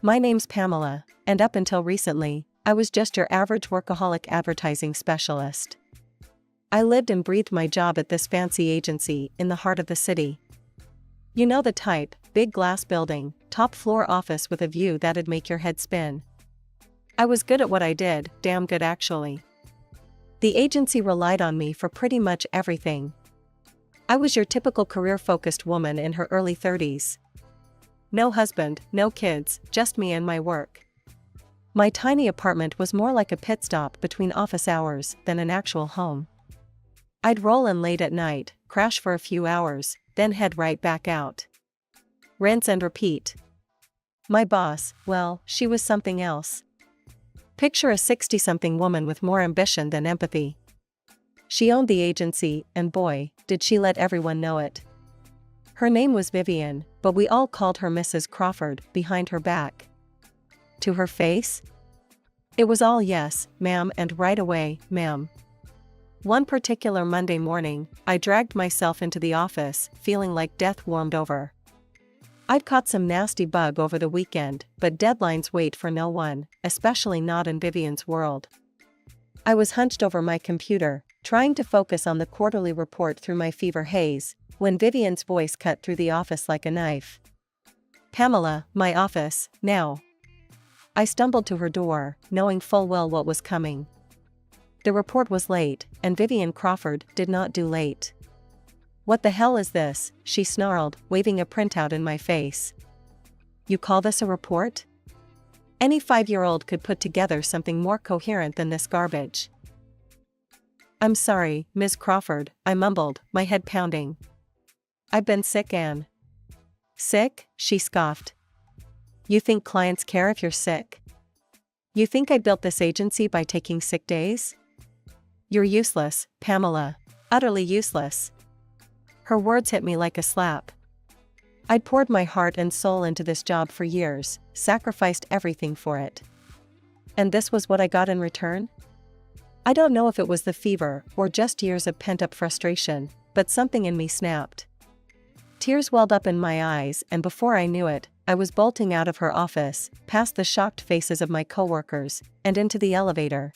My name's Pamela, and up until recently, I was just your average workaholic advertising specialist. I lived and breathed my job at this fancy agency in the heart of the city. You know the type, big glass building, top floor office with a view that'd make your head spin. I was good at what I did, damn good actually. The agency relied on me for pretty much everything. I was your typical career-focused woman in her early 30s. No husband, no kids, just me and my work. My tiny apartment was more like a pit stop between office hours than an actual home. I'd roll in late at night, crash for a few hours, then head right back out. Rinse and repeat. My boss, well, she was something else. Picture a 60-something woman with more ambition than empathy. She owned the agency, and boy, did she let everyone know it. Her name was Vivian, but we all called her Mrs. Crawford behind her back. To her face? It was all yes, ma'am, and right away, ma'am. One particular Monday morning, I dragged myself into the office, feeling like death warmed over. I'd caught some nasty bug over the weekend, but deadlines wait for no one, especially not in Vivian's world. I was hunched over my computer, trying to focus on the quarterly report through my fever haze, when Vivian's voice cut through the office like a knife. Pamela, my office, now. I stumbled to her door, knowing full well what was coming. The report was late, and Vivian Crawford did not do late. What the hell is this? She snarled, waving a printout in my face. You call this a report? Any 5-year-old could put together something more coherent than this garbage. I'm sorry, Ms. Crawford, I mumbled, my head pounding. I've been sick, Anne. Sick? She scoffed. You think clients care if you're sick? You think I built this agency by taking sick days? You're useless, Pamela. Utterly useless. Her words hit me like a slap. I'd poured my heart and soul into this job for years, sacrificed everything for it. And this was what I got in return? I don't know if it was the fever or just years of pent-up frustration, but something in me snapped. Tears welled up in my eyes, and before I knew it, I was bolting out of her office, past the shocked faces of my coworkers, and into the elevator.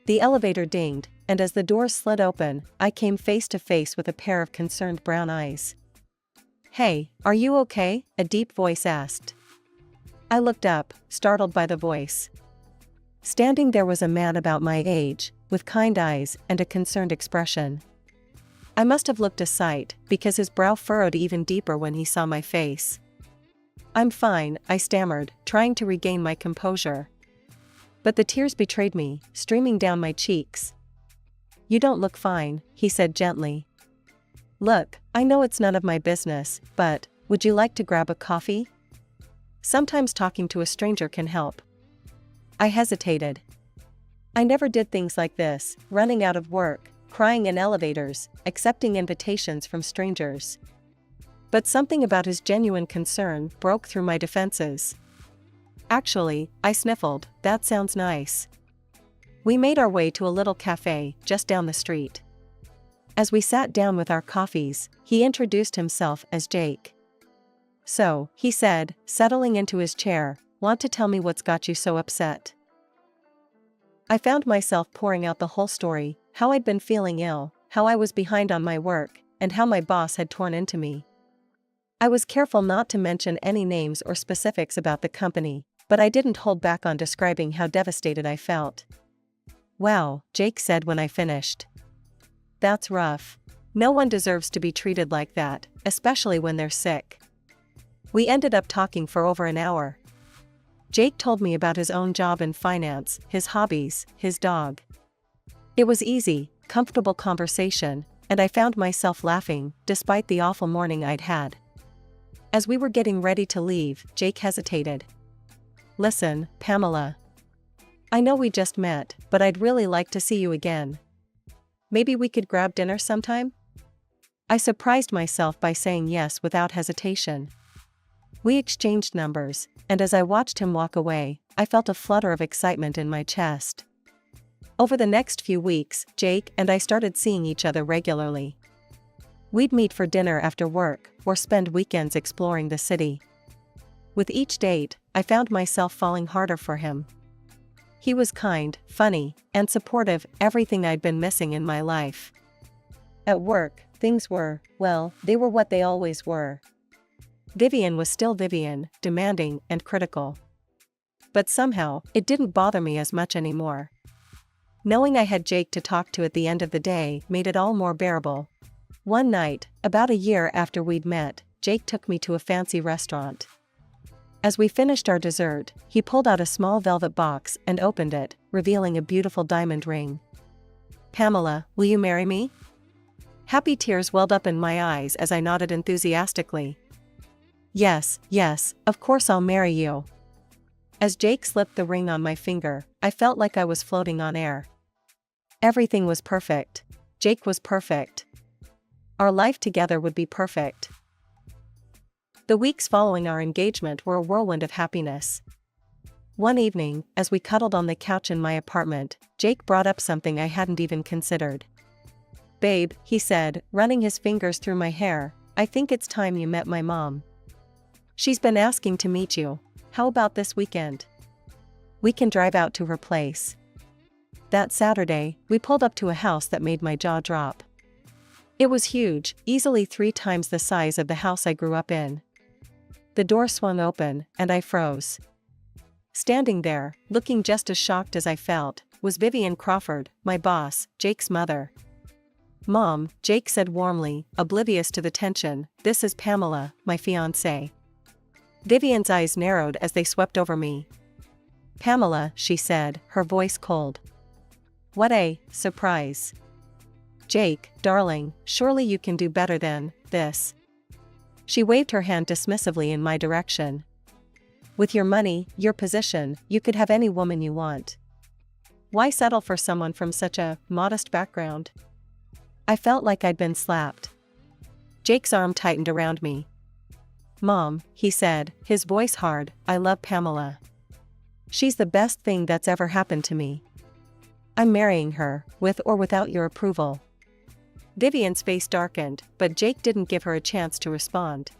The elevator dinged, and as the doors slid open, I came face to face with a pair of concerned brown eyes. Hey, are you okay? A deep voice asked. I looked up, startled by the voice. Standing there was a man about my age, with kind eyes and a concerned expression. I must have looked a sight, because his brow furrowed even deeper when he saw my face. I'm fine, I stammered, trying to regain my composure. But the tears betrayed me, streaming down my cheeks. You don't look fine, he said gently. Look, I know it's none of my business, but, would you like to grab a coffee? Sometimes talking to a stranger can help. I hesitated. I never did things like this, running out of work, crying in elevators, accepting invitations from strangers. But something about his genuine concern broke through my defenses. Actually, I sniffled, that sounds nice. We made our way to a little cafe, just down the street. As we sat down with our coffees, he introduced himself as Jake. So, he said, settling into his chair, want to tell me what's got you so upset? I found myself pouring out the whole story, how I'd been feeling ill, how I was behind on my work, and how my boss had torn into me. I was careful not to mention any names or specifics about the company, but I didn't hold back on describing how devastated I felt. Wow, Jake said when I finished. That's rough. No one deserves to be treated like that, especially when they're sick. We ended up talking for over an hour. Jake told me about his own job in finance, his hobbies, his dog. It was easy, comfortable conversation, and I found myself laughing, despite the awful morning I'd had. As we were getting ready to leave, Jake hesitated. Listen, Pamela. I know we just met, but I'd really like to see you again. Maybe we could grab dinner sometime? I surprised myself by saying yes without hesitation. We exchanged numbers, and as I watched him walk away, I felt a flutter of excitement in my chest. Over the next few weeks, Jake and I started seeing each other regularly. We'd meet for dinner after work, or spend weekends exploring the city. With each date, I found myself falling harder for him. He was kind, funny, and supportive, everything I'd been missing in my life. At work, things were, well, they were what they always were. Vivian was still Vivian, demanding and critical. But somehow, it didn't bother me as much anymore. Knowing I had Jake to talk to at the end of the day made it all more bearable. One night, about a year after we'd met, Jake took me to a fancy restaurant. As we finished our dessert, he pulled out a small velvet box and opened it, revealing a beautiful diamond ring. "Pamela, will you marry me?" Happy tears welled up in my eyes as I nodded enthusiastically. Yes, of course I'll marry you." As Jake slipped the ring on my finger, I felt like I was floating on air. Everything was perfect. Jake was perfect. Our life together would be perfect. The weeks following our engagement were a whirlwind of happiness. One evening, as we cuddled on the couch in my apartment, Jake brought up something I hadn't even considered. "Babe," he said, running his fingers through my hair, "I think it's time you met my mom. She's been asking to meet you. How about this weekend? We can drive out to her place." That Saturday, we pulled up to a house that made my jaw drop. It was huge, easily 3 times the size of the house I grew up in. The door swung open, and I froze. Standing there, looking just as shocked as I felt, was Vivian Crawford, my boss, Jake's mother. "Mom," Jake said warmly, oblivious to the tension, "this is Pamela, my fiancée." Vivian's eyes narrowed as they swept over me. "Pamela," she said, her voice cold. "What a surprise." "Jake, darling, surely you can do better than this." She waved her hand dismissively in my direction. "With your money, your position, you could have any woman you want. Why settle for someone from such a modest background?" I felt like I'd been slapped. Jake's arm tightened around me. "Mom," he said, his voice hard, "I love Pamela. She's the best thing that's ever happened to me. I'm marrying her, with or without your approval." Vivian's face darkened, but Jake didn't give her a chance to respond.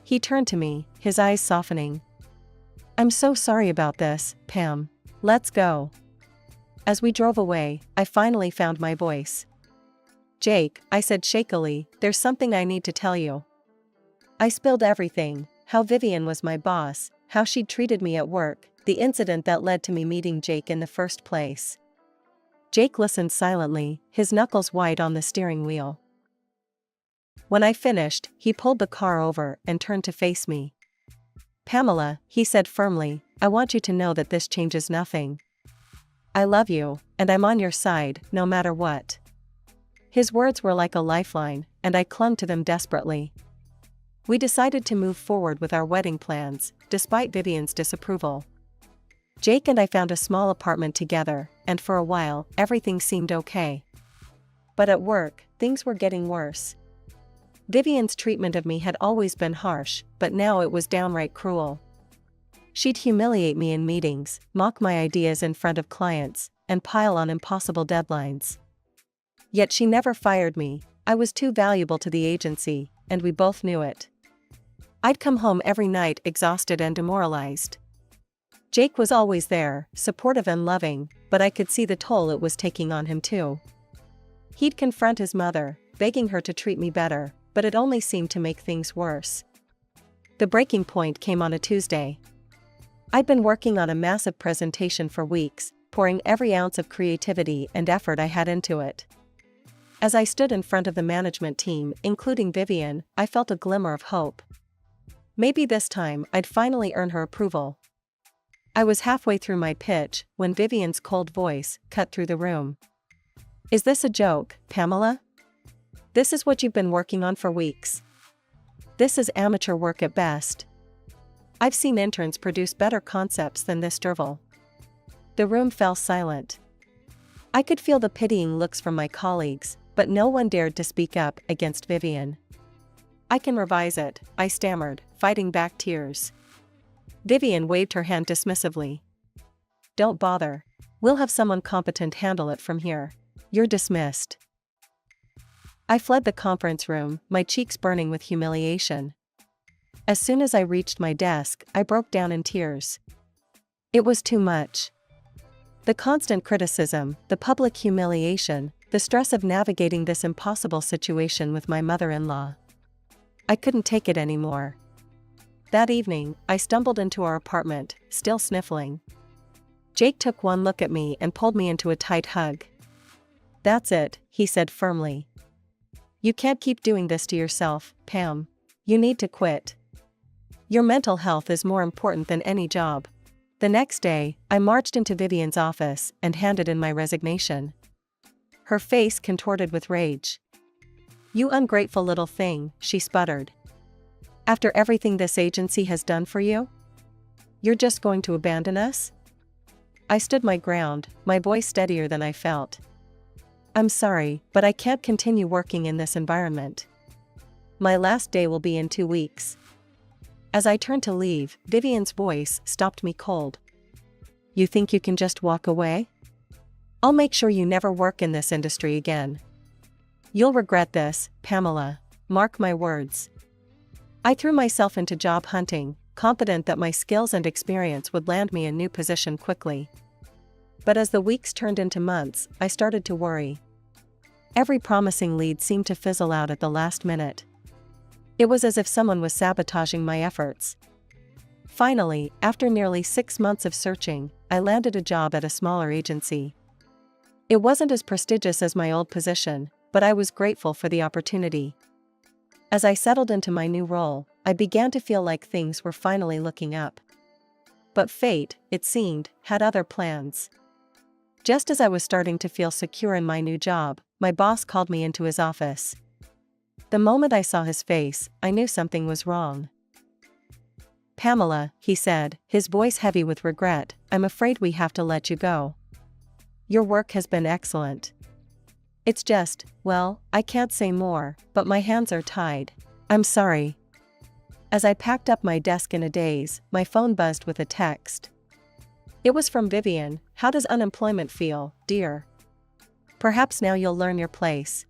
He turned to me, his eyes softening. "I'm so sorry about this, Pam. Let's go." As we drove away, I finally found my voice. "Jake," I said shakily, "there's something I need to tell you." I spilled everything, how Vivian was my boss, how she'd treated me at work, the incident that led to me meeting Jake in the first place. Jake listened silently, his knuckles white on the steering wheel. When I finished, he pulled the car over and turned to face me. "Pamela," he said firmly, "I want you to know that this changes nothing. I love you, and I'm on your side, no matter what." His words were like a lifeline, and I clung to them desperately. We decided to move forward with our wedding plans, despite Vivian's disapproval. Jake and I found a small apartment together, and for a while, everything seemed okay. But at work, things were getting worse. Vivian's treatment of me had always been harsh, but now it was downright cruel. She'd humiliate me in meetings, mock my ideas in front of clients, and pile on impossible deadlines. Yet she never fired me. I was too valuable to the agency, and we both knew it. I'd come home every night exhausted and demoralized. Jake was always there, supportive and loving, but I could see the toll it was taking on him too. He'd confront his mother, begging her to treat me better, but it only seemed to make things worse. The breaking point came on a Tuesday. I'd been working on a massive presentation for weeks, pouring every ounce of creativity and effort I had into it. As I stood in front of the management team, including Vivian, I felt a glimmer of hope. Maybe this time I'd finally earn her approval. I was halfway through my pitch when Vivian's cold voice cut through the room. "Is this a joke, Pamela? This is what you've been working on for weeks? This is amateur work at best. I've seen interns produce better concepts than this drivel." The room fell silent. I could feel the pitying looks from my colleagues, but no one dared to speak up against Vivian. "I can revise it," I stammered, fighting back tears. Vivian waved her hand dismissively. "Don't bother. We'll have someone competent handle it from here. You're dismissed." I fled the conference room, my cheeks burning with humiliation. As soon as I reached my desk, I broke down in tears. It was too much. The constant criticism, the public humiliation, the stress of navigating this impossible situation with my mother-in-law. I couldn't take it anymore. That evening, I stumbled into our apartment, still sniffling. Jake took one look at me and pulled me into a tight hug. "That's it," he said firmly. "You can't keep doing this to yourself, Pam. You need to quit. Your mental health is more important than any job." The next day, I marched into Vivian's office and handed in my resignation. Her face contorted with rage. "You ungrateful little thing," she sputtered. "After everything this agency has done for you? You're just going to abandon us?" I stood my ground, my voice steadier than I felt. "I'm sorry, but I can't continue working in this environment. My last day will be in 2 weeks." As I turned to leave, Vivian's voice stopped me cold. "You think you can just walk away? I'll make sure you never work in this industry again. You'll regret this, Pamela. Mark my words." I threw myself into job hunting, confident that my skills and experience would land me a new position quickly. But as the weeks turned into months, I started to worry. Every promising lead seemed to fizzle out at the last minute. It was as if someone was sabotaging my efforts. Finally, after nearly 6 months of searching, I landed a job at a smaller agency. It wasn't as prestigious as my old position, but I was grateful for the opportunity. As I settled into my new role, I began to feel like things were finally looking up. But fate, it seemed, had other plans. Just as I was starting to feel secure in my new job, my boss called me into his office. The moment I saw his face, I knew something was wrong. "Pamela," he said, his voice heavy with regret, "I'm afraid we have to let you go. Your work has been excellent. It's just, well, I can't say more, but my hands are tied. I'm sorry." As I packed up my desk in a daze, my phone buzzed with a text. It was from Vivian. "How does unemployment feel, dear? Perhaps now you'll learn your place."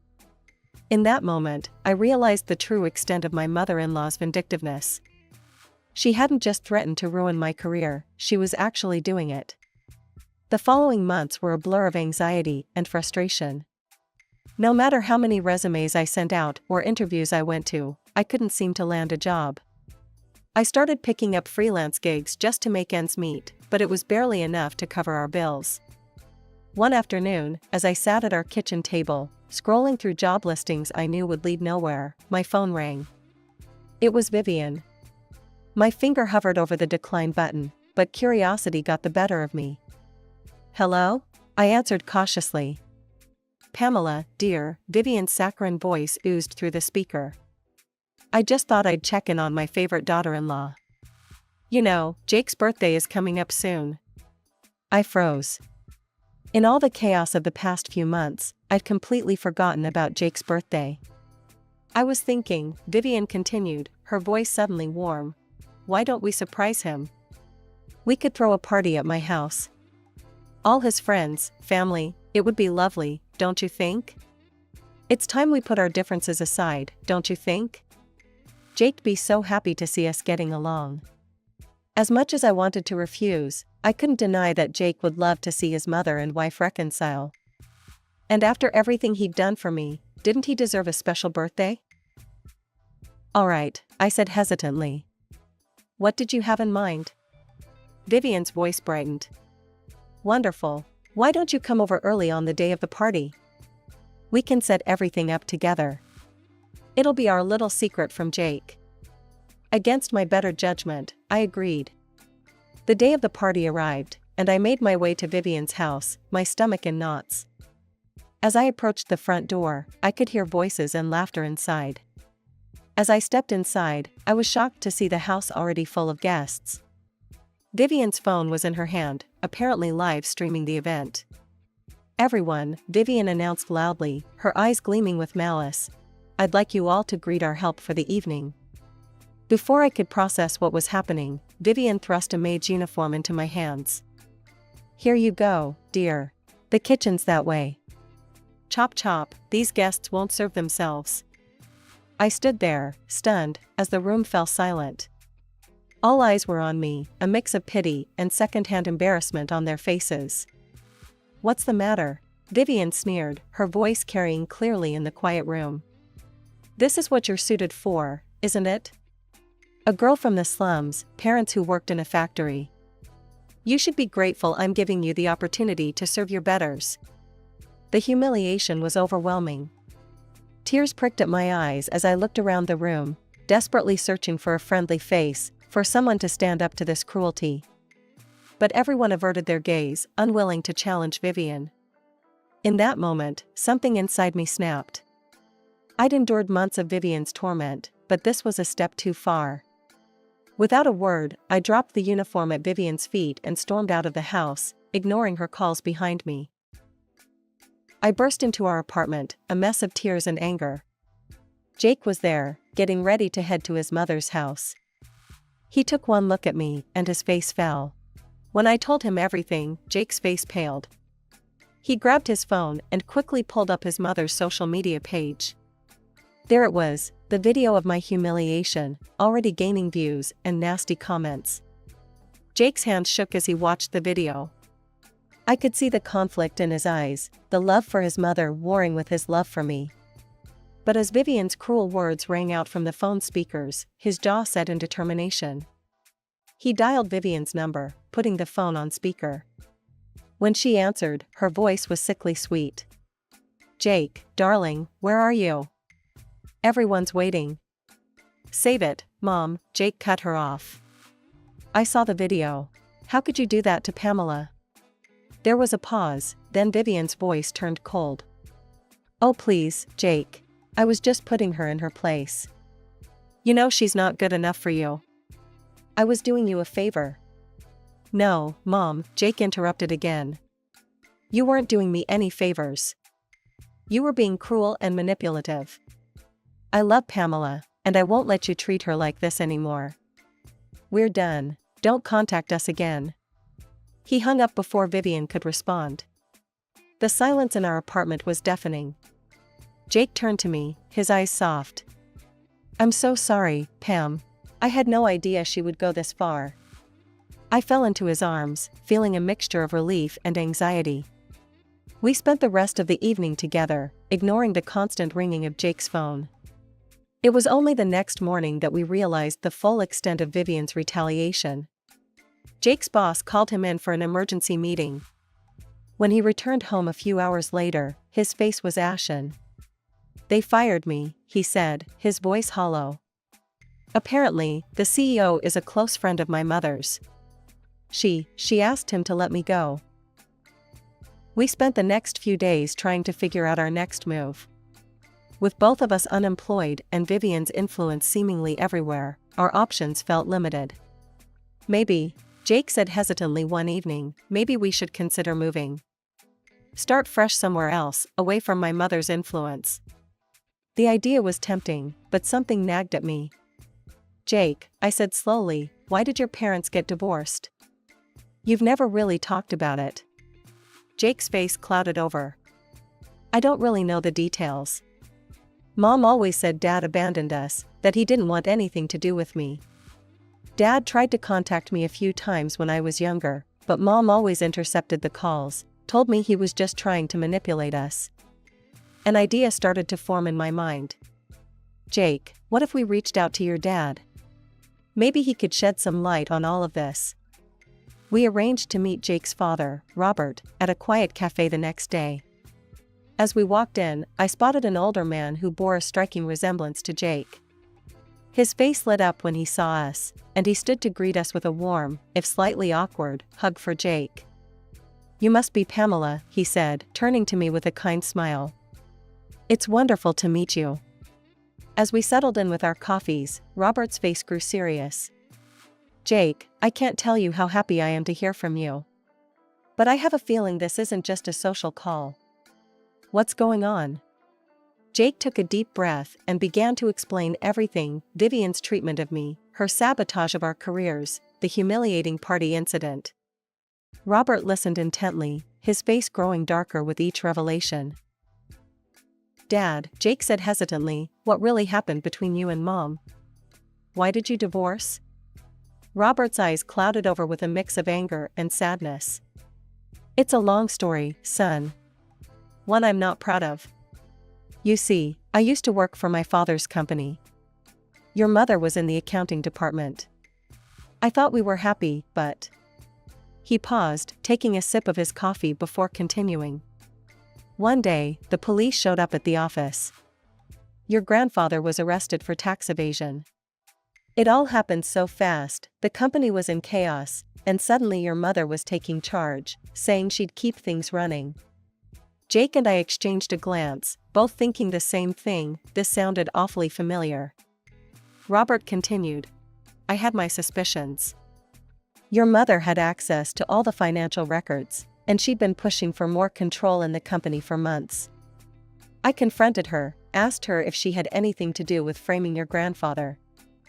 In that moment, I realized the true extent of my mother-in-law's vindictiveness. She hadn't just threatened to ruin my career, she was actually doing it. The following months were a blur of anxiety and frustration. No matter how many resumes I sent out or interviews I went to, I couldn't seem to land a job. I started picking up freelance gigs just to make ends meet, but it was barely enough to cover our bills. One afternoon, as I sat at our kitchen table, scrolling through job listings I knew would lead nowhere, my phone rang. It was Vivian. My finger hovered over the decline button, but curiosity got the better of me. "Hello?" I answered cautiously. "Pamela, dear," Vivian's saccharine voice oozed through the speaker. "I just thought I'd check in on my favorite daughter-in-law. You know, Jake's birthday is coming up soon." I froze. In all the chaos of the past few months, I'd completely forgotten about Jake's birthday. "I was thinking," Vivian continued, her voice suddenly warm, "why don't we surprise him? We could throw a party at my house. All his friends, family, it would be lovely, don't you think? It's time we put our differences aside, don't you think? Jake'd be so happy to see us getting along." As much as I wanted to refuse, I couldn't deny that Jake would love to see his mother and wife reconcile. And after everything he'd done for me, didn't he deserve a special birthday? "All right," I said hesitantly. "What did you have in mind?" Vivian's voice brightened. "Wonderful. Why don't you come over early on the day of the party? We can set everything up together. It'll be our little secret from Jake." Against my better judgment, I agreed. The day of the party arrived, and I made my way to Vivian's house, my stomach in knots. As I approached the front door, I could hear voices and laughter inside. As I stepped inside, I was shocked to see the house already full of guests. Vivian's phone was in her hand, apparently live streaming the event. "Everyone," Vivian announced loudly, her eyes gleaming with malice, "I'd like you all to greet our help for the evening." Before I could process what was happening, Vivian thrust a maid's uniform into my hands. "Here you go, dear. The kitchen's that way. Chop chop, these guests won't serve themselves." I stood there, stunned, as the room fell silent. All eyes were on me, a mix of pity and secondhand embarrassment on their faces. "What's the matter?" Vivian sneered, her voice carrying clearly in the quiet room. "This is what you're suited for, isn't it? A girl from the slums, parents who worked in a factory. You should be grateful I'm giving you the opportunity to serve your betters." The humiliation was overwhelming. Tears pricked at my eyes as I looked around the room, desperately searching for a friendly face, for someone to stand up to this cruelty. But everyone averted their gaze, unwilling to challenge Vivian. In that moment, something inside me snapped. I'd endured months of Vivian's torment, but this was a step too far. Without a word, I dropped the uniform at Vivian's feet and stormed out of the house, ignoring her calls behind me. I burst into our apartment, a mess of tears and anger. Jake was there, getting ready to head to his mother's house. He took one look at me, and his face fell. When I told him everything, Jake's face paled. He grabbed his phone and quickly pulled up his mother's social media page. There it was, the video of my humiliation, already gaining views and nasty comments. Jake's hand shook as he watched the video. I could see the conflict in his eyes, the love for his mother warring with his love for me. But as Vivian's cruel words rang out from the phone speakers, his jaw set in determination. He dialed Vivian's number, putting the phone on speaker. When she answered, her voice was sickly sweet. "Jake, darling, where are you? Everyone's waiting." "Save it, Mom," Jake cut her off. "I saw the video. How could you do that to Pamela?" There was a pause, then Vivian's voice turned cold. "Oh please, Jake. I was just putting her in her place. You know she's not good enough for you. I was doing you a favor." "No, Mom," Jake interrupted again. "You weren't doing me any favors. You were being cruel and manipulative. I love Pamela, and I won't let you treat her like this anymore. We're done. Don't contact us again." He hung up before Vivian could respond. The silence in our apartment was deafening. Jake turned to me, his eyes soft. "I'm so sorry, Pam. I had no idea she would go this far." I fell into his arms, feeling a mixture of relief and anxiety. We spent the rest of the evening together, ignoring the constant ringing of Jake's phone. It was only the next morning that we realized the full extent of Vivian's retaliation. Jake's boss called him in for an emergency meeting. When he returned home a few hours later, his face was ashen. "They fired me," he said, his voice hollow. "Apparently, the CEO is a close friend of my mother's. She asked him to let me go." We spent the next few days trying to figure out our next move. With both of us unemployed and Vivian's influence seemingly everywhere, our options felt limited. "Maybe," Jake said hesitantly one evening, "maybe we should consider moving. Start fresh somewhere else, away from my mother's influence." The idea was tempting, but something nagged at me. "Jake," I said slowly, "why did your parents get divorced? You've never really talked about it." Jake's face clouded over. "I don't really know the details. Mom always said Dad abandoned us, that he didn't want anything to do with me. Dad tried to contact me a few times when I was younger, but Mom always intercepted the calls, told me he was just trying to manipulate us." An idea started to form in my mind. "Jake, what if we reached out to your dad? Maybe he could shed some light on all of this." We arranged to meet Jake's father, Robert, at a quiet cafe the next day. As we walked in, I spotted an older man who bore a striking resemblance to Jake. His face lit up when he saw us, and he stood to greet us with a warm, if slightly awkward, hug for Jake. "You must be Pamela," he said, turning to me with a kind smile. "It's wonderful to meet you." As we settled in with our coffees, Robert's face grew serious. "Jake, I can't tell you how happy I am to hear from you. But I have a feeling this isn't just a social call. What's going on?" Jake took a deep breath and began to explain everything: Vivian's treatment of me, her sabotage of our careers, the humiliating party incident. Robert listened intently, his face growing darker with each revelation. Dad, Jake said hesitantly, what really happened between you and Mom? Why did you divorce? Robert's eyes clouded over with a mix of anger and sadness. It's a long story, son. One I'm not proud of. You see, I used to work for my father's company. Your mother was in the accounting department. I thought we were happy, but... He paused, taking a sip of his coffee before continuing. One day, the police showed up at the office. Your grandfather was arrested for tax evasion. It all happened so fast, the company was in chaos, and suddenly your mother was taking charge, saying she'd keep things running. Jake and I exchanged a glance, both thinking the same thing. This sounded awfully familiar. Robert continued. I had my suspicions. Your mother had access to all the financial records, and she'd been pushing for more control in the company for months. I confronted her, asked her if she had anything to do with framing your grandfather.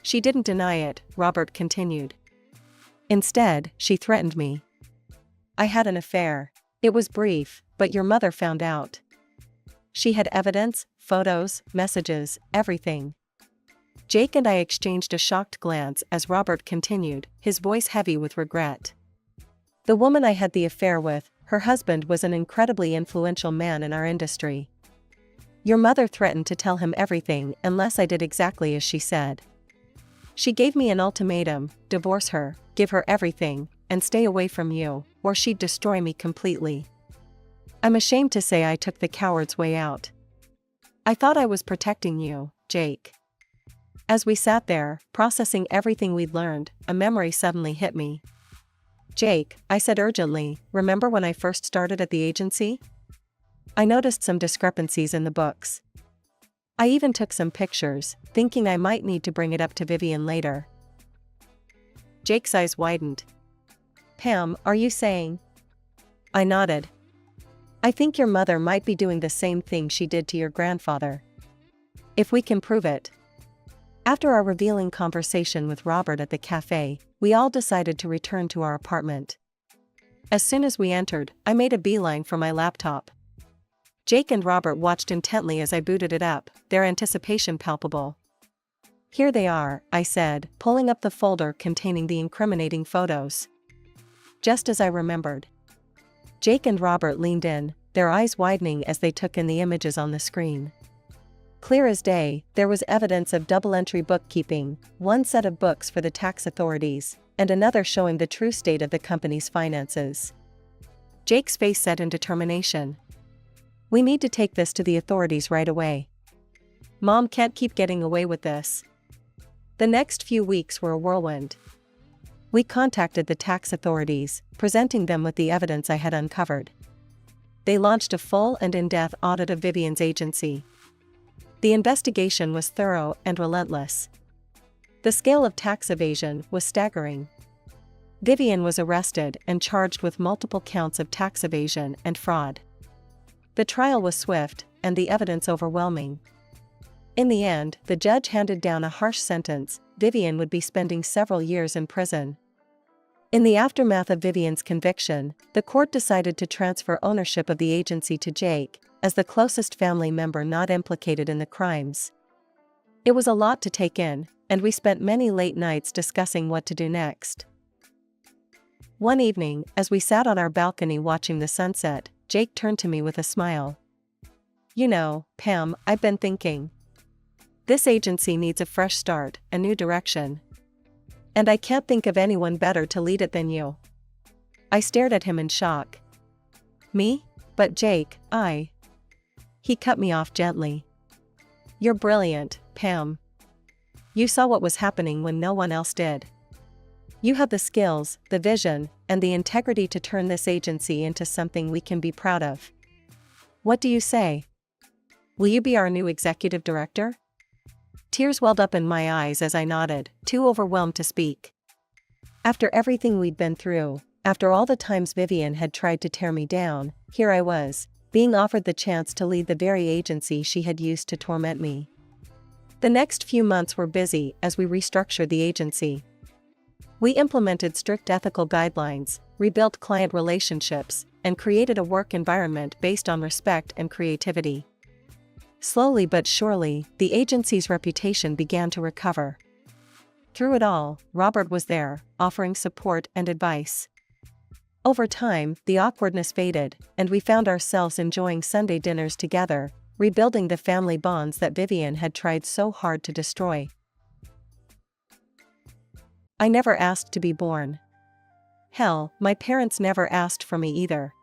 She didn't deny it, Robert continued. Instead, she threatened me. I had an affair. It was brief, but your mother found out. She had evidence, photos, messages, everything. Jake and I exchanged a shocked glance as Robert continued, his voice heavy with regret. The woman I had the affair with, her husband was an incredibly influential man in our industry. Your mother threatened to tell him everything unless I did exactly as she said. She gave me an ultimatum, divorce her, give her everything, and stay away from you, or she'd destroy me completely. I'm ashamed to say I took the coward's way out. I thought I was protecting you, Jake. As we sat there, processing everything we'd learned, a memory suddenly hit me. Jake, I said urgently, remember when I first started at the agency? I noticed some discrepancies in the books. I even took some pictures, thinking I might need to bring it up to Vivian later. Jake's eyes widened. Pam, are you saying? I nodded. I think your mother might be doing the same thing she did to your grandfather. If we can prove it. After our revealing conversation with Robert at the cafe, we all decided to return to our apartment. As soon as we entered, I made a beeline for my laptop. Jake and Robert watched intently as I booted it up, their anticipation palpable. Here they are, I said, pulling up the folder containing the incriminating photos. Just as I remembered. Jake and Robert leaned in, their eyes widening as they took in the images on the screen. Clear as day, there was evidence of double-entry bookkeeping, one set of books for the tax authorities, and another showing the true state of the company's finances. Jake's face set in determination. We need to take this to the authorities right away. Mom can't keep getting away with this. The next few weeks were a whirlwind. We contacted the tax authorities, presenting them with the evidence I had uncovered. They launched a full and in-depth audit of Vivian's agency. The investigation was thorough and relentless. The scale of tax evasion was staggering. Vivian was arrested and charged with multiple counts of tax evasion and fraud. The trial was swift, and the evidence overwhelming. In the end, the judge handed down a harsh sentence. Vivian would be spending several years in prison. In the aftermath of Vivian's conviction, the court decided to transfer ownership of the agency to Jake, as the closest family member not implicated in the crimes. It was a lot to take in, and we spent many late nights discussing what to do next. One evening, as we sat on our balcony watching the sunset, Jake turned to me with a smile. You know, Pam, I've been thinking. This agency needs a fresh start, a new direction. And I can't think of anyone better to lead it than you. I stared at him in shock. Me? But Jake, He cut me off gently. You're brilliant, Pam. You saw what was happening when no one else did. You have the skills, the vision, and the integrity to turn this agency into something we can be proud of. What do you say? Will you be our new executive director? Tears welled up in my eyes as I nodded, too overwhelmed to speak. After everything we'd been through, after all the times Vivian had tried to tear me down, here I was, being offered the chance to lead the very agency she had used to torment me. The next few months were busy as we restructured the agency. We implemented strict ethical guidelines, rebuilt client relationships, and created a work environment based on respect and creativity. Slowly but surely, the agency's reputation began to recover. Through it all, Robert was there, offering support and advice. Over time, the awkwardness faded, and we found ourselves enjoying Sunday dinners together, rebuilding the family bonds that Vivian had tried so hard to destroy. I never asked to be born. Hell, my parents never asked for me either.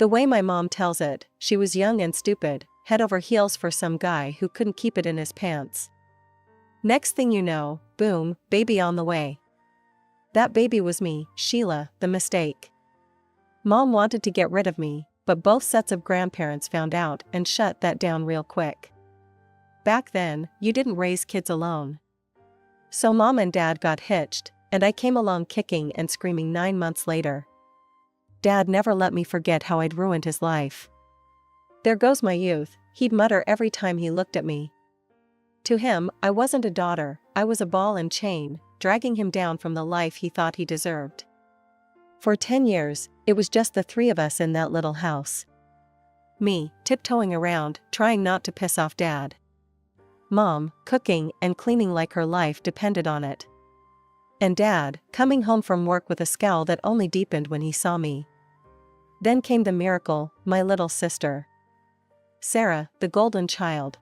The way my mom tells it, she was young and stupid, head over heels for some guy who couldn't keep it in his pants. Next thing you know, boom, baby on the way. That baby was me, Sheila, the mistake. Mom wanted to get rid of me, but both sets of grandparents found out and shut that down real quick. Back then, you didn't raise kids alone. So Mom and Dad got hitched, and I came along kicking and screaming 9 months later. Dad never let me forget how I'd ruined his life. There goes my youth, he'd mutter every time he looked at me. To him, I wasn't a daughter, I was a ball and chain, dragging him down from the life he thought he deserved. For 10 years, it was just the three of us in that little house. Me, tiptoeing around, trying not to piss off Dad. Mom, cooking and cleaning like her life depended on it. And Dad, coming home from work with a scowl that only deepened when he saw me. Then came the miracle, my little sister. Sarah, the golden child.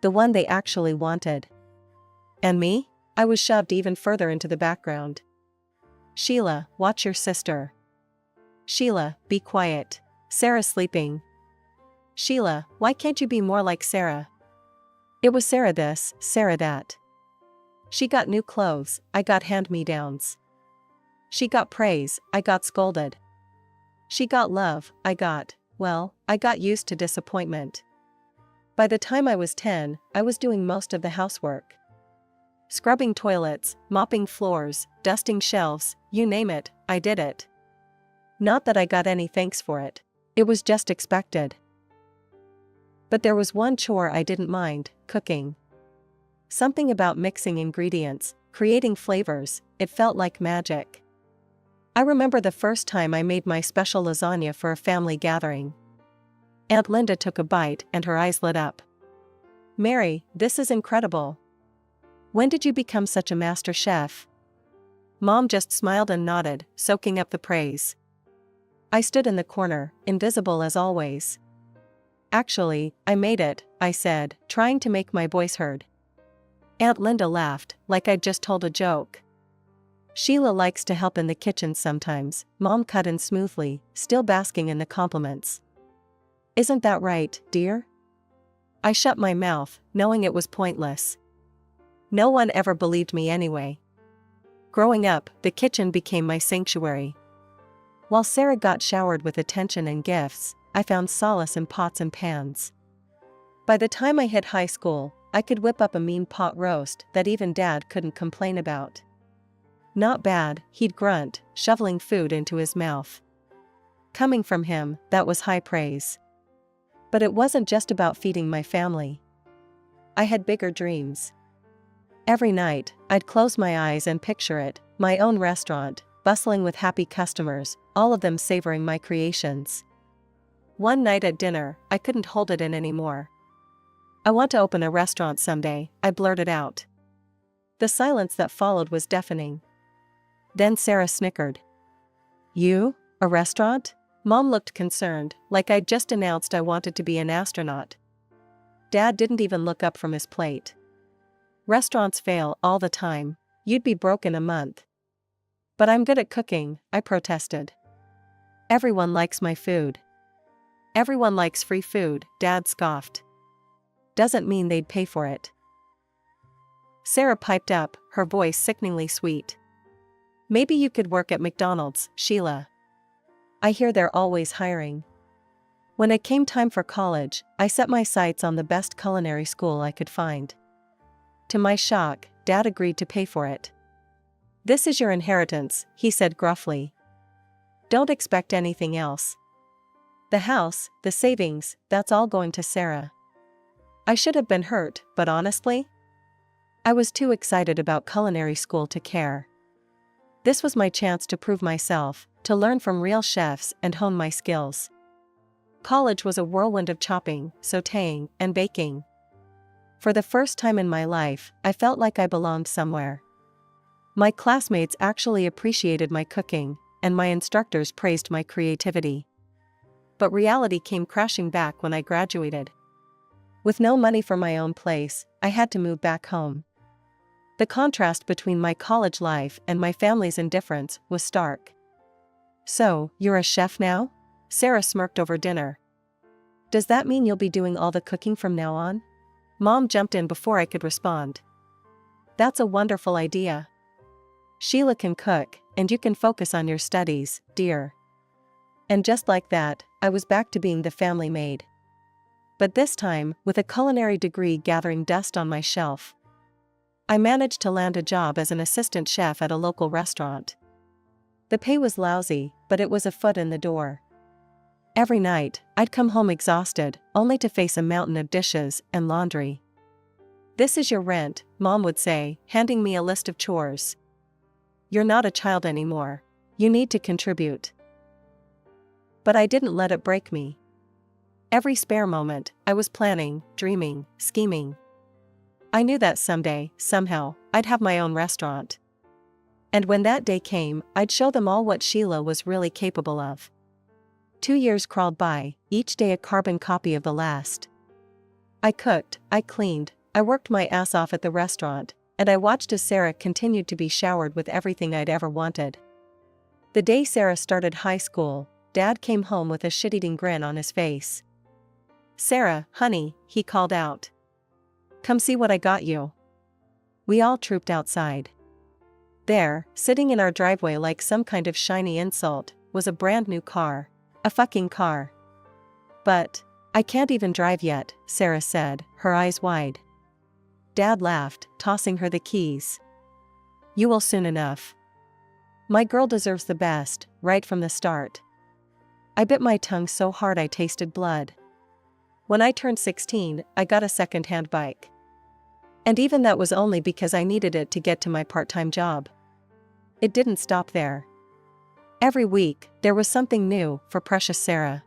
The one they actually wanted. And me? I was shoved even further into the background. Sheila, watch your sister. Sheila, be quiet. Sarah's sleeping. Sheila, why can't you be more like Sarah? It was Sarah this, Sarah that. She got new clothes, I got hand-me-downs. She got praise, I got scolded. She got love, I got used to disappointment. By the time I was 10, I was doing most of the housework. Scrubbing toilets, mopping floors, dusting shelves, you name it, I did it. Not that I got any thanks for it. It was just expected. But there was one chore I didn't mind, cooking. Something about mixing ingredients, creating flavors, it felt like magic. I remember the first time I made my special lasagna for a family gathering. Aunt Linda took a bite and her eyes lit up. Mary, this is incredible. When did you become such a master chef? Mom just smiled and nodded, soaking up the praise. I stood in the corner, invisible as always. Actually, I made it, I said, trying to make my voice heard. Aunt Linda laughed, like I'd just told a joke. Sheila likes to help in the kitchen sometimes, Mom cut in smoothly, still basking in the compliments. Isn't that right, dear? I shut my mouth, knowing it was pointless. No one ever believed me anyway. Growing up, the kitchen became my sanctuary. While Sarah got showered with attention and gifts, I found solace in pots and pans. By the time I hit high school, I could whip up a mean pot roast that even Dad couldn't complain about. Not bad, he'd grunt, shoveling food into his mouth. Coming from him, that was high praise. But it wasn't just about feeding my family. I had bigger dreams. Every night, I'd close my eyes and picture it, my own restaurant, bustling with happy customers, all of them savoring my creations. One night at dinner, I couldn't hold it in anymore. I want to open a restaurant someday, I blurted out. The silence that followed was deafening. Then Sarah snickered. You? A restaurant? Mom looked concerned, like I'd just announced I wanted to be an astronaut. Dad didn't even look up from his plate. Restaurants fail all the time. You'd be broke in a month. But I'm good at cooking, I protested. Everyone likes my food. Everyone likes free food, Dad scoffed. Doesn't mean they'd pay for it. Sarah piped up, her voice sickeningly sweet. Maybe you could work at McDonald's, Sheila. I hear they're always hiring. When it came time for college, I set my sights on the best culinary school I could find. To my shock, Dad agreed to pay for it. This is your inheritance, he said gruffly. Don't expect anything else. The house, the savings, that's all going to Sarah. I should have been hurt, but honestly, I was too excited about culinary school to care. This was my chance to prove myself, to learn from real chefs and hone my skills. College was a whirlwind of chopping, sautéing, and baking. For the first time in my life, I felt like I belonged somewhere. My classmates actually appreciated my cooking, and my instructors praised my creativity. But reality came crashing back when I graduated. With no money for my own place, I had to move back home. The contrast between my college life and my family's indifference was stark. "So, you're a chef now?" Sarah smirked over dinner. "Does that mean you'll be doing all the cooking from now on?" Mom jumped in before I could respond. "That's a wonderful idea. Sheila can cook, and you can focus on your studies, dear." And just like that, I was back to being the family maid. But this time, with a culinary degree gathering dust on my shelf. I managed to land a job as an assistant chef at a local restaurant. The pay was lousy, but it was a foot in the door. Every night, I'd come home exhausted, only to face a mountain of dishes and laundry. "This is your rent," Mom would say, handing me a list of chores. "You're not a child anymore. You need to contribute." But I didn't let it break me. Every spare moment, I was planning, dreaming, scheming. I knew that someday, somehow, I'd have my own restaurant. And when that day came, I'd show them all what Sheila was really capable of. 2 years crawled by, each day a carbon copy of the last. I cooked, I cleaned, I worked my ass off at the restaurant, and I watched as Sarah continued to be showered with everything I'd ever wanted. The day Sarah started high school, Dad came home with a shit-eating grin on his face. "Sarah, honey," he called out. "Come see what I got you." We all trooped outside. There, sitting in our driveway like some kind of shiny insult, was a brand new car. A fucking car. "But, I can't even drive yet," Sarah said, her eyes wide. Dad laughed, tossing her the keys. "You will soon enough. My girl deserves the best, right from the start." I bit my tongue so hard I tasted blood. When I turned 16, I got a second-hand bike. And even that was only because I needed it to get to my part-time job. It didn't stop there. Every week, there was something new for precious Sarah.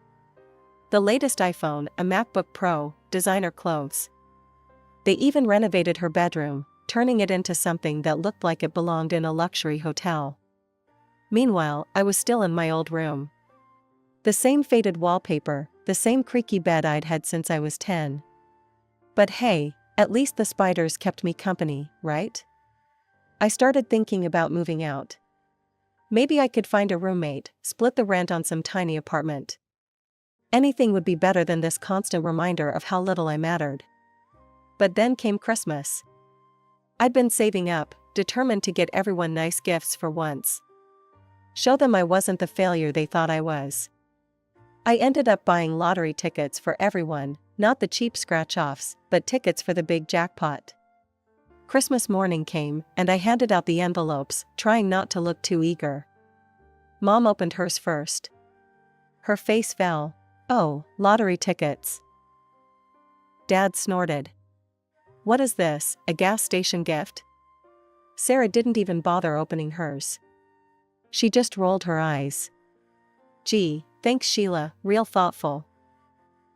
The latest iPhone, a MacBook Pro, designer clothes. They even renovated her bedroom, turning it into something that looked like it belonged in a luxury hotel. Meanwhile, I was still in my old room. The same faded wallpaper, the same creaky bed I'd had since I was 10. But hey, at least the spiders kept me company, right? I started thinking about moving out. Maybe I could find a roommate, split the rent on some tiny apartment. Anything would be better than this constant reminder of how little I mattered. But then came Christmas. I'd been saving up, determined to get everyone nice gifts for once. Show them I wasn't the failure they thought I was. I ended up buying lottery tickets for everyone, not the cheap scratch-offs, but tickets for the big jackpot. Christmas morning came, and I handed out the envelopes, trying not to look too eager. Mom opened hers first. Her face fell. "Oh, lottery tickets." Dad snorted. "What is this, a gas station gift?" Sarah didn't even bother opening hers. She just rolled her eyes. "Gee, thanks Sheila, real thoughtful."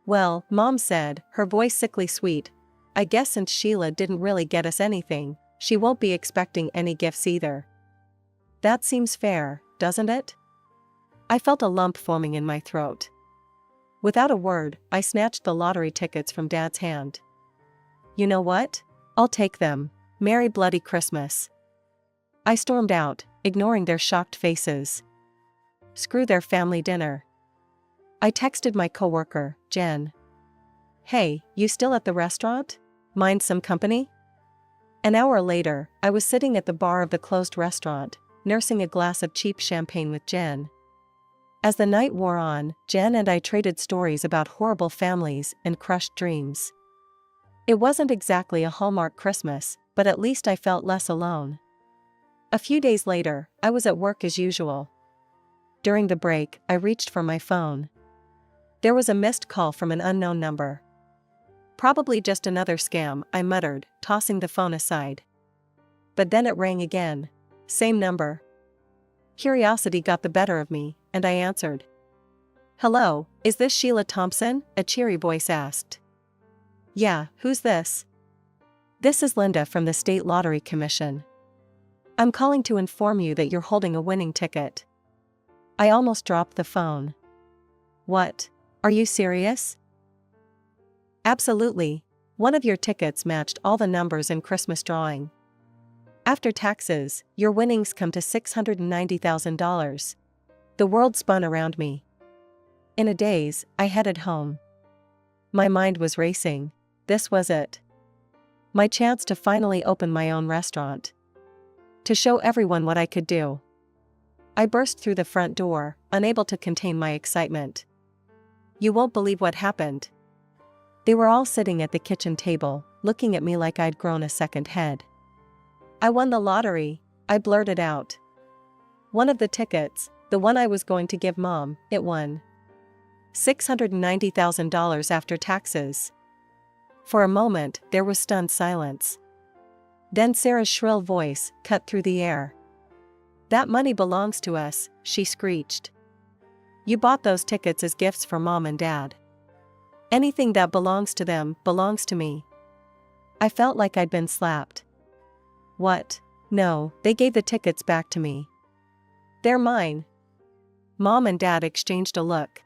"Well," Mom said, her voice sickly sweet, "I guess since Sheila didn't really get us anything, she won't be expecting any gifts either. That seems fair, doesn't it?" I felt a lump forming in my throat. Without a word, I snatched the lottery tickets from Dad's hand. "You know what? I'll take them. Merry bloody Christmas." I stormed out, ignoring their shocked faces. Screw their family dinner. I texted my coworker, Jen. "Hey, you still at the restaurant? Mind some company?" An hour later, I was sitting at the bar of the closed restaurant, nursing a glass of cheap champagne with Jen. As the night wore on, Jen and I traded stories about horrible families and crushed dreams. It wasn't exactly a Hallmark Christmas, but at least I felt less alone. A few days later, I was at work as usual. During the break, I reached for my phone. There was a missed call from an unknown number. "Probably just another scam," I muttered, tossing the phone aside. But then it rang again. Same number. Curiosity got the better of me, and I answered. "Hello, is this Sheila Thompson?" a cheery voice asked. "Yeah, who's this?" "This is Linda from the State Lottery Commission. I'm calling to inform you that you're holding a winning ticket." I almost dropped the phone. "What? Are you serious?" "Absolutely. One of your tickets matched all the numbers in Christmas drawing. After taxes, your winnings come to $690,000. The world spun around me. In a daze, I headed home. My mind was racing. This was it. My chance to finally open my own restaurant. To show everyone what I could do. I burst through the front door, unable to contain my excitement. You won't believe what happened. They were all sitting at the kitchen table, looking at me like I'd grown a second head. "I won the lottery," I blurted out. "One of the tickets, the one I was going to give Mom, it won. $690,000 after taxes." For a moment, there was stunned silence. Then Sarah's shrill voice cut through the air. "That money belongs to us," she screeched. "You bought those tickets as gifts for Mom and Dad. Anything that belongs to them belongs to me." I felt like I'd been slapped. "What? No, they gave the tickets back to me. They're mine." Mom and Dad exchanged a look.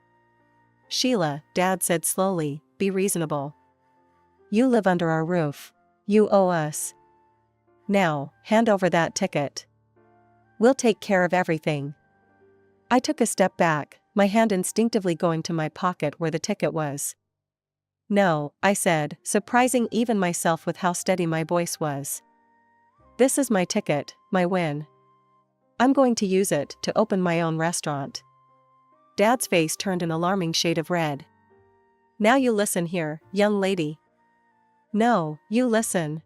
"Sheila," Dad said slowly, "be reasonable. You live under our roof. You owe us. Now, hand over that ticket. We'll take care of everything." I took a step back, my hand instinctively going to my pocket where the ticket was. "No," I said, surprising even myself with how steady my voice was. "This is my ticket, my win. I'm going to use it to open my own restaurant." Dad's face turned an alarming shade of red. "Now you listen here, young lady." "No, you listen,"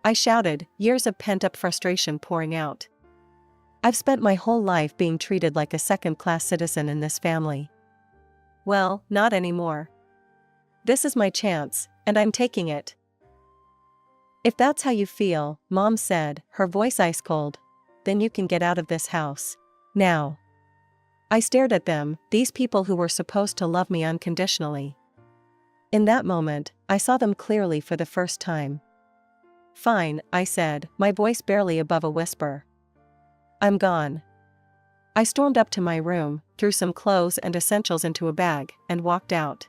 I shouted, years of pent-up frustration pouring out. "I've spent my whole life being treated like a second-class citizen in this family. Well, not anymore. This is my chance, and I'm taking it." "If that's how you feel," Mom said, her voice ice-cold, "then you can get out of this house. Now." I stared at them, these people who were supposed to love me unconditionally. In that moment, I saw them clearly for the first time. "Fine," I said, my voice barely above a whisper. "I'm gone." I stormed up to my room, threw some clothes and essentials into a bag, and walked out.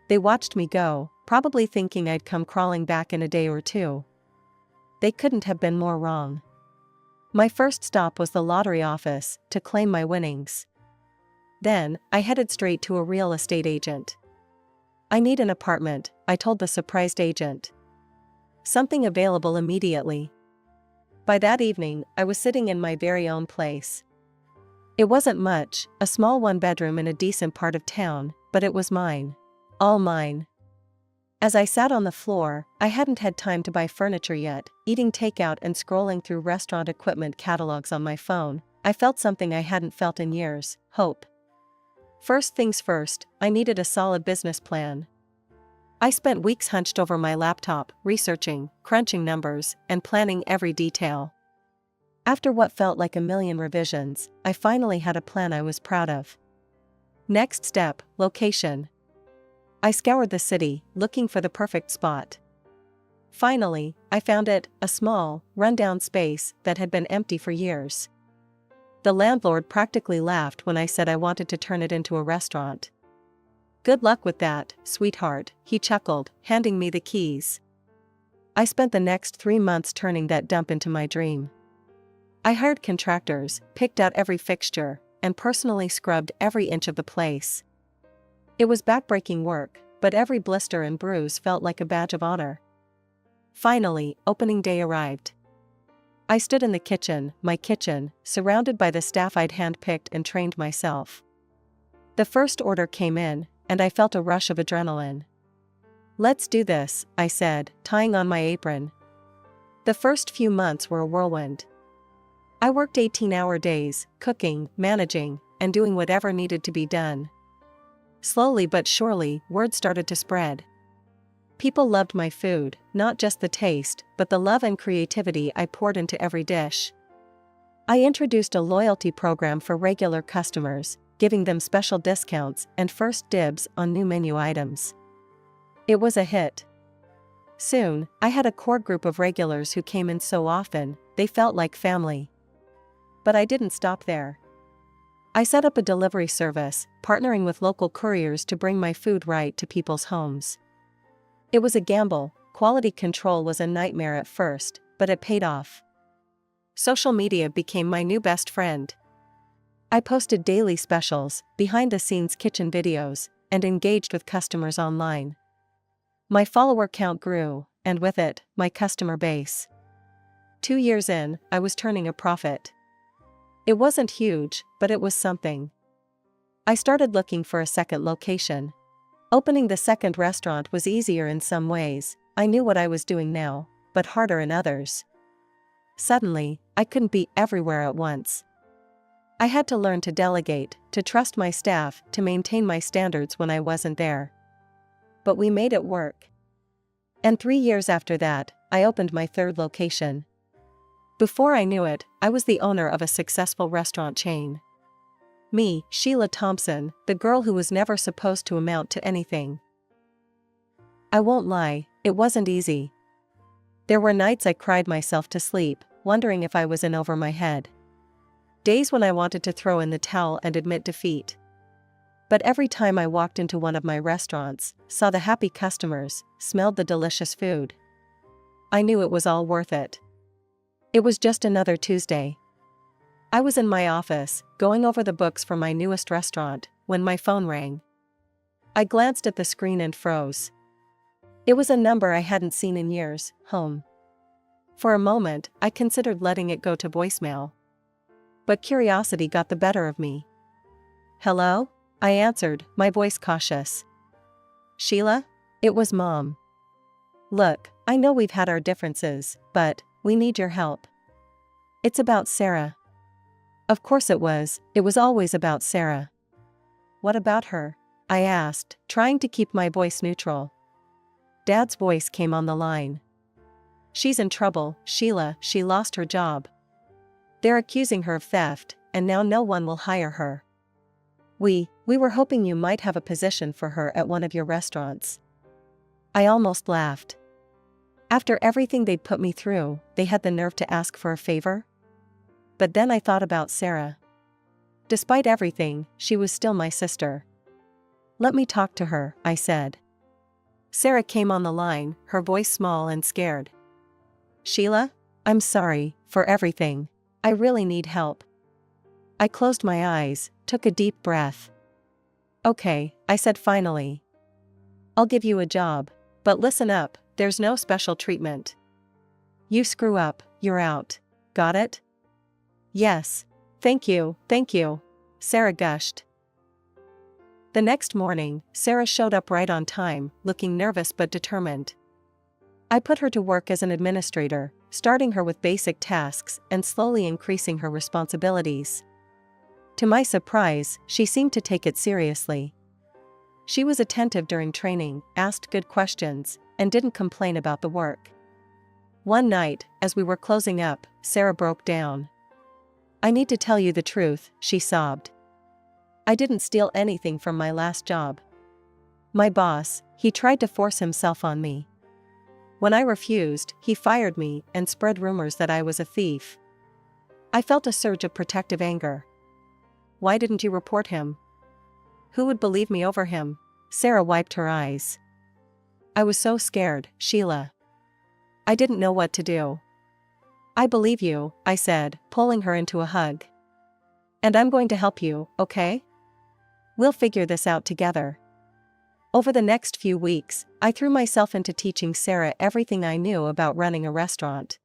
They watched me go, probably thinking I'd come crawling back in a day or two. They couldn't have been more wrong. My first stop was the lottery office, to claim my winnings. Then, I headed straight to a real estate agent. "I need an apartment," I told the surprised agent. "Something available immediately." By that evening, I was sitting in my very own place. It wasn't much, a small one-bedroom in a decent part of town, but it was mine. All mine. As I sat on the floor, I hadn't had time to buy furniture yet, eating takeout and scrolling through restaurant equipment catalogs on my phone, I felt something I hadn't felt in years: hope. First things first, I needed a solid business plan. I spent weeks hunched over my laptop, researching, crunching numbers, and planning every detail. After what felt like a million revisions, I finally had a plan I was proud of. Next step, location. I scoured the city, looking for the perfect spot. Finally, I found it, a small, run-down space that had been empty for years. The landlord practically laughed when I said I wanted to turn it into a restaurant. "Good luck with that, sweetheart," he chuckled, handing me the keys. I spent the next 3 months turning that dump into my dream. I hired contractors, picked out every fixture, and personally scrubbed every inch of the place. It was backbreaking work, but every blister and bruise felt like a badge of honor. Finally, opening day arrived. I stood in the kitchen, my kitchen, surrounded by the staff I'd handpicked and trained myself. The first order came in, and I felt a rush of adrenaline. "Let's do this," I said, tying on my apron. The first few months were a whirlwind. I worked 18-hour days, cooking, managing, and doing whatever needed to be done. Slowly but surely, word started to spread. People loved my food, not just the taste, but the love and creativity I poured into every dish. I introduced a loyalty program for regular customers, giving them special discounts and first dibs on new menu items. It was a hit. Soon, I had a core group of regulars who came in so often, they felt like family. But I didn't stop there. I set up a delivery service, partnering with local couriers to bring my food right to people's homes. It was a gamble. Quality control was a nightmare at first, but it paid off. Social media became my new best friend. I posted daily specials, behind-the-scenes kitchen videos, and engaged with customers online. My follower count grew, and with it, my customer base. 2 years in, I was turning a profit. It wasn't huge, but it was something. I started looking for a second location. Opening the second restaurant was easier in some ways. I knew what I was doing now, but harder in others. Suddenly, I couldn't be everywhere at once. I had to learn to delegate, to trust my staff, to maintain my standards when I wasn't there. But we made it work. And 3 years after that, I opened my third location. Before I knew it, I was the owner of a successful restaurant chain. Me, Sheila Thompson, the girl who was never supposed to amount to anything. I won't lie, it wasn't easy. There were nights I cried myself to sleep, wondering if I was in over my head. Days when I wanted to throw in the towel and admit defeat. But every time I walked into one of my restaurants, saw the happy customers, smelled the delicious food, I knew it was all worth it. It was just another Tuesday. I was in my office, going over the books for my newest restaurant, when my phone rang. I glanced at the screen and froze. It was a number I hadn't seen in years, home. For a moment, I considered letting it go to voicemail. But curiosity got the better of me. "Hello?" I answered, my voice cautious. "Sheila?" It was Mom. "Look, I know we've had our differences, but we need your help. It's about Sarah." Of course it was always about Sarah. "What about her?" I asked, trying to keep my voice neutral. Dad's voice came on the line. "She's in trouble, Sheila, she lost her job. They're accusing her of theft, and now no one will hire her. We were hoping you might have a position for her at one of your restaurants." I almost laughed. After everything they'd put me through, they had the nerve to ask for a favor? But then I thought about Sarah. Despite everything, she was still my sister. "Let me talk to her," I said. Sarah came on the line, her voice small and scared. "Sheila? I'm sorry for everything. I really need help." I closed my eyes, took a deep breath. "Okay," I said finally. "I'll give you a job, but listen up. There's no special treatment. You screw up, you're out. Got it?" "Yes. Thank you, Sarah gushed. The next morning, Sarah showed up right on time, looking nervous but determined. I put her to work as an administrator, starting her with basic tasks and slowly increasing her responsibilities. To my surprise, she seemed to take it seriously. She was attentive during training, asked good questions, and didn't complain about the work. One night, as we were closing up, Sarah broke down. "I need to tell you the truth," she sobbed. "I didn't steal anything from my last job. My boss, he tried to force himself on me. When I refused, he fired me and spread rumors that I was a thief." I felt a surge of protective anger. "Why didn't you report him? Who would believe me over him?" Sarah wiped her eyes. "I was so scared, Sheila. I didn't know what to do." "I believe you," I said, pulling her into a hug. "And I'm going to help you, okay? We'll figure this out together." Over the next few weeks, I threw myself into teaching Sarah everything I knew about running a restaurant.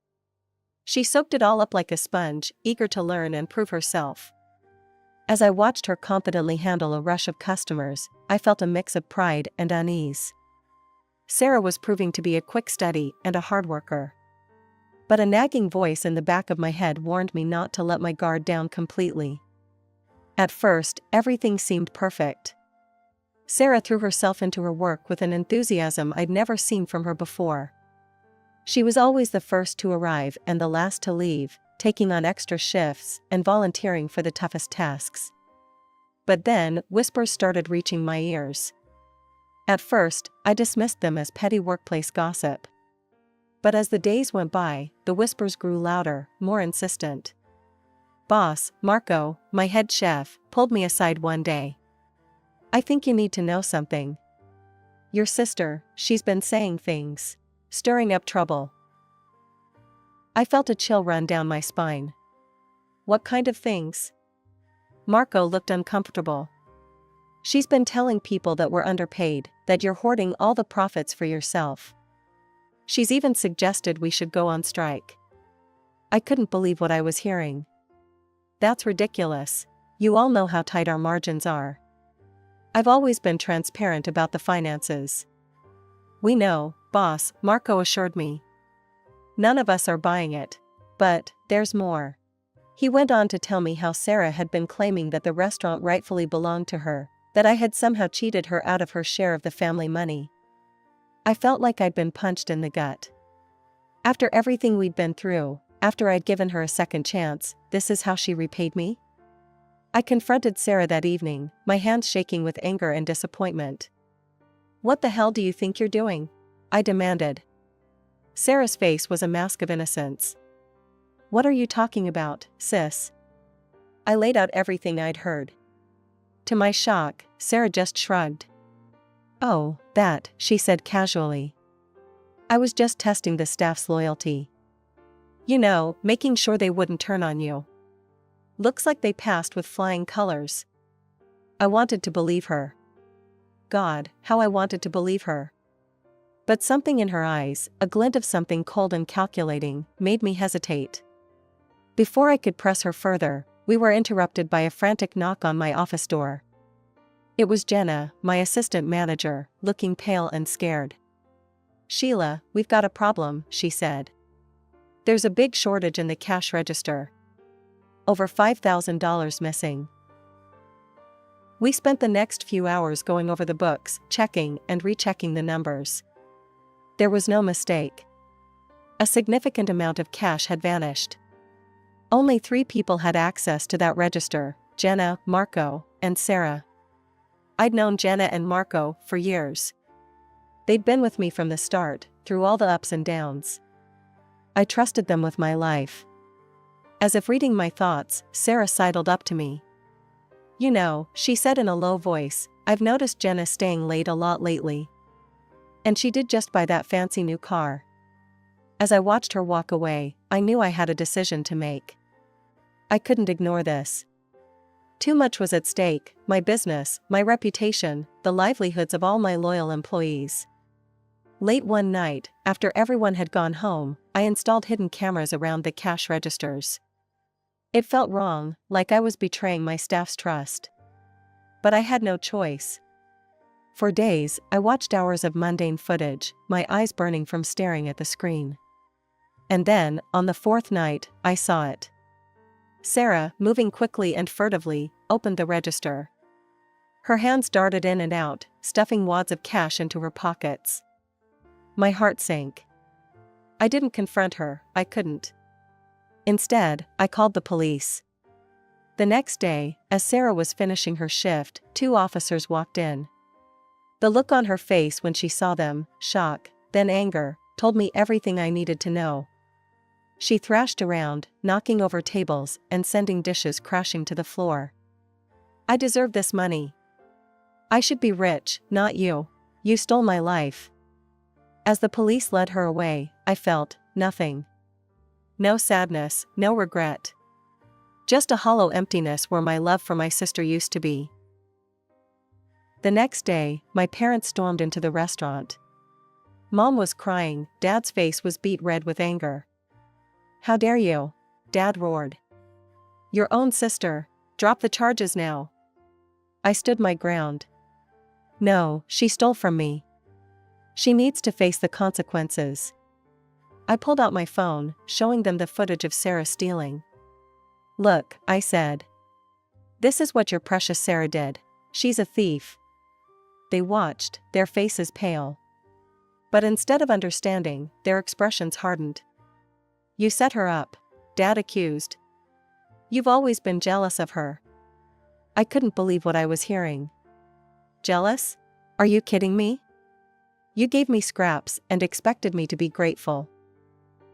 She soaked it all up like a sponge, eager to learn and prove herself. As I watched her confidently handle a rush of customers, I felt a mix of pride and unease. Sarah was proving to be a quick study and a hard worker. But a nagging voice in the back of my head warned me not to let my guard down completely. At first, everything seemed perfect. Sarah threw herself into her work with an enthusiasm I'd never seen from her before. She was always the first to arrive and the last to leave, taking on extra shifts and volunteering for the toughest tasks. But then, whispers started reaching my ears. At first, I dismissed them as petty workplace gossip. But as the days went by, the whispers grew louder, more insistent. Boss, Marco, my head chef, pulled me aside one day. "I think you need to know something. Your sister, she's been saying things. Stirring up trouble." I felt a chill run down my spine. "What kind of things?" Marco looked uncomfortable. "She's been telling people that we're underpaid, that you're hoarding all the profits for yourself. She's even suggested we should go on strike." I couldn't believe what I was hearing. "That's ridiculous. You all know how tight our margins are. I've always been transparent about the finances." "We know, boss," Marco assured me. "None of us are buying it. But there's more." He went on to tell me how Sarah had been claiming that the restaurant rightfully belonged to her, that I had somehow cheated her out of her share of the family money. I felt like I'd been punched in the gut. After everything we'd been through, after I'd given her a second chance, this is how she repaid me? I confronted Sarah that evening, my hands shaking with anger and disappointment. "What the hell do you think you're doing?" I demanded. Sarah's face was a mask of innocence. "What are you talking about, sis?" I laid out everything I'd heard. To my shock, Sarah just shrugged. "Oh, that," she said casually. "I was just testing the staff's loyalty. You know, making sure they wouldn't turn on you. Looks like they passed with flying colors." I wanted to believe her. God, how I wanted to believe her. But something in her eyes, a glint of something cold and calculating, made me hesitate. Before I could press her further, we were interrupted by a frantic knock on my office door. It was Jenna, my assistant manager, looking pale and scared. "Sheila, we've got a problem," she said. "There's a big shortage in the cash register. Over $5,000 missing." We spent the next few hours going over the books, checking and rechecking the numbers. There was no mistake. A significant amount of cash had vanished. Only 3 people had access to that register: Jenna, Marco, and Sarah. I'd known Jenna and Marco for years. They'd been with me from the start, through all the ups and downs. I trusted them with my life. As if reading my thoughts, Sarah sidled up to me. "You know," she said in a low voice, "I've noticed Jenna staying late a lot lately. And she did just buy that fancy new car." As I watched her walk away, I knew I had a decision to make. I couldn't ignore this. Too much was at stake: my business, my reputation, the livelihoods of all my loyal employees. Late one night, after everyone had gone home, I installed hidden cameras around the cash registers. It felt wrong, like I was betraying my staff's trust. But I had no choice. For days, I watched hours of mundane footage, my eyes burning from staring at the screen. And then, on the 4th night, I saw it. Sarah, moving quickly and furtively, opened the register. Her hands darted in and out, stuffing wads of cash into her pockets. My heart sank. I didn't confront her, I couldn't. Instead, I called the police. The next day, as Sarah was finishing her shift, 2 officers walked in. The look on her face when she saw them, shock, then anger, told me everything I needed to know. She thrashed around, knocking over tables and sending dishes crashing to the floor. "I deserve this money. I should be rich, not you. You stole my life." As the police led her away, I felt nothing. No sadness, no regret. Just a hollow emptiness where my love for my sister used to be. The next day, my parents stormed into the restaurant. Mom was crying, Dad's face was beet red with anger. "How dare you?" Dad roared. "Your own sister. Drop the charges now." I stood my ground. "No, she stole from me. She needs to face the consequences." I pulled out my phone, showing them the footage of Sarah stealing. "Look," I said. "This is what your precious Sarah did. She's a thief." They watched, their faces pale. But instead of understanding, their expressions hardened. "You set her up," Dad accused. "You've always been jealous of her." I couldn't believe what I was hearing. Jealous? Are you kidding me? You gave me scraps and expected me to be grateful.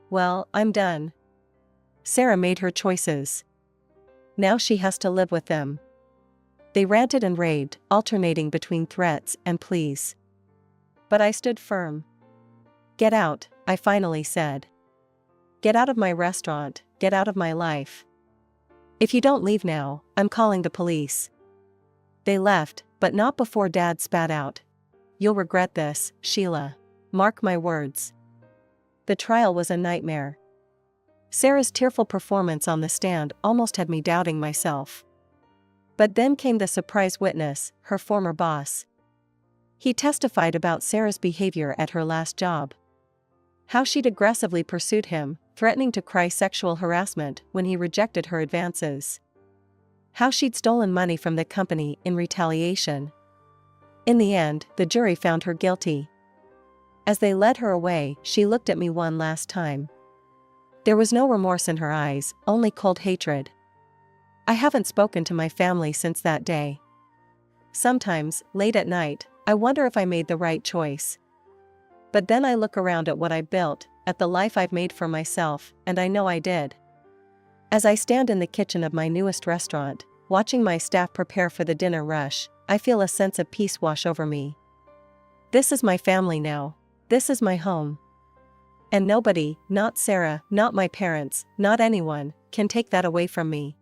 Well, I'm done. Sarah made her choices. Now she has to live with them. They ranted and raved, alternating between threats and pleas. But I stood firm. Get out, I finally said. Get out of my restaurant, get out of my life. If you don't leave now, I'm calling the police. They left, but not before Dad spat out. You'll regret this, Sheila. Mark my words. The trial was a nightmare. Sarah's tearful performance on the stand almost had me doubting myself. But then came the surprise witness, her former boss. He testified about Sarah's behavior at her last job. How she'd aggressively pursued him, threatening to cry sexual harassment when he rejected her advances. How she'd stolen money from the company in retaliation. In the end, the jury found her guilty. As they led her away, she looked at me one last time. There was no remorse in her eyes, only cold hatred. I haven't spoken to my family since that day. Sometimes, late at night, I wonder if I made the right choice. But then I look around at what I built, at the life I've made for myself, and I know I did. As I stand in the kitchen of my newest restaurant, watching my staff prepare for the dinner rush, I feel a sense of peace wash over me. This is my family now. This is my home. And nobody, not Sarah, not my parents, not anyone, can take that away from me.